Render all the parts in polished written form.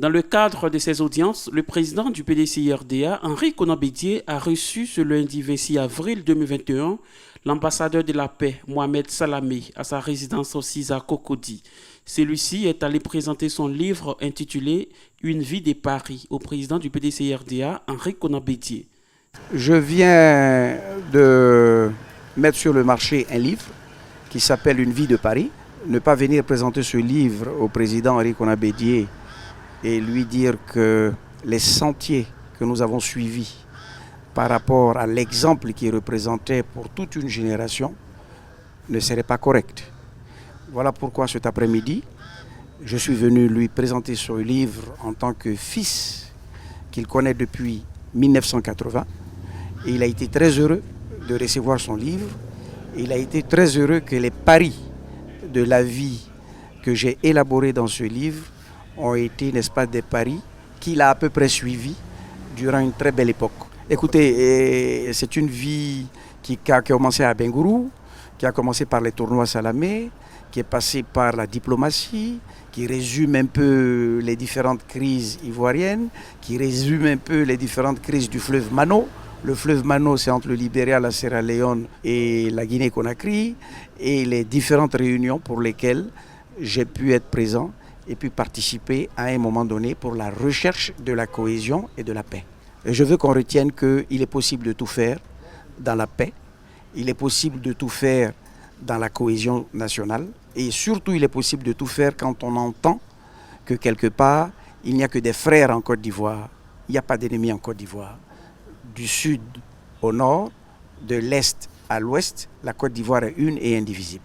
Dans le cadre de ces audiences, le président du PDCI-RDA, Henri Konan Bédié, a reçu ce lundi 26 avril 2021 l'ambassadeur de la paix, Mohamed Salamé, à sa résidence au CISA Cocody. Celui-ci est allé présenter son livre intitulé « Une vie de Paris » au président du PDCI-RDA, Henri Konan Bédié. Je viens de mettre sur le marché un livre qui s'appelle « Une vie de Paris ». Ne pas venir présenter ce livre au président Henri Konan Bédié et lui dire que les sentiers que nous avons suivis par rapport à l'exemple qui est représenté pour toute une génération ne serait pas correct. Voilà pourquoi cet après-midi, je suis venu lui présenter ce livre en tant que fils qu'il connaît depuis 1980. Et il a été très heureux de recevoir son livre. Et il a été très heureux que les paris de la vie que j'ai élaborés dans ce livre ont été, n'est-ce pas, des paris qu'il a à peu près suivis durant une très belle époque. Écoutez, c'est une vie qui a commencé à Bengourou, qui a commencé par les tournois Salamé, qui est passée par la diplomatie, qui résume un peu les différentes crises ivoiriennes, qui résume un peu les différentes crises du fleuve Mano. Le fleuve Mano, c'est entre le Libéria, la Sierra Leone et la Guinée-Conakry, et les différentes réunions pour lesquelles j'ai pu être présent et puis participer à un moment donné pour la recherche de la cohésion et de la paix. Et je veux qu'on retienne qu'il est possible de tout faire dans la paix, il est possible de tout faire dans la cohésion nationale, et surtout il est possible de tout faire quand on entend que quelque part, il n'y a que des frères en Côte d'Ivoire, il n'y a pas d'ennemis en Côte d'Ivoire. Du sud au nord, de l'est à l'ouest, la Côte d'Ivoire est une et indivisible.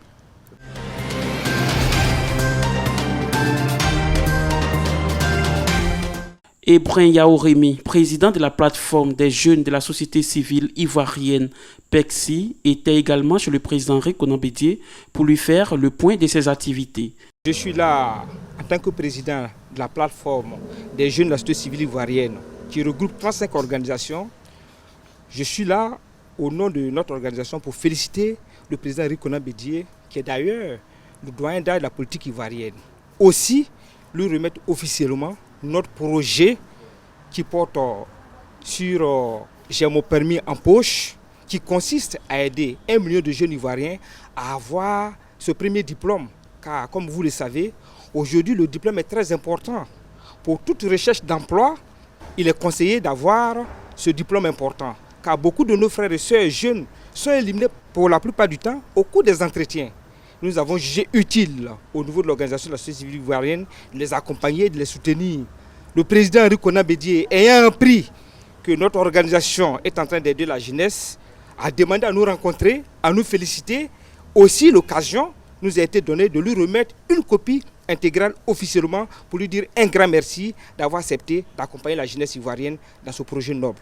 Ebrin Yaorémi, président de la plateforme des jeunes de la société civile ivoirienne PECSI, était également chez le président Henri Konan Bédié pour lui faire le point de ses activités. Je suis là en tant que président de la plateforme des jeunes de la société civile ivoirienne qui regroupe 35 organisations. Je suis là au nom de notre organisation pour féliciter le président Henri Konan Bédié, qui est d'ailleurs le doyen d'âge de la politique ivoirienne. Aussi, lui remettre officiellement notre projet qui porte sur J'ai mon permis en poche, qui consiste à aider 1 million de jeunes Ivoiriens à avoir ce premier diplôme. Car comme vous le savez, aujourd'hui le diplôme est très important. Pour toute recherche d'emploi, il est conseillé d'avoir ce diplôme important. Car beaucoup de nos frères et sœurs jeunes sont éliminés pour la plupart du temps au cours des entretiens. Nous avons jugé utile au niveau de l'organisation de la société civile ivoirienne de les accompagner, de les soutenir. Le président Henri Konan Bédié, ayant appris que notre organisation est en train d'aider la jeunesse, a demandé à nous rencontrer, à nous féliciter. Aussi, l'occasion nous a été donnée de lui remettre une copie intégrale officiellement pour lui dire un grand merci d'avoir accepté d'accompagner la jeunesse ivoirienne dans ce projet noble.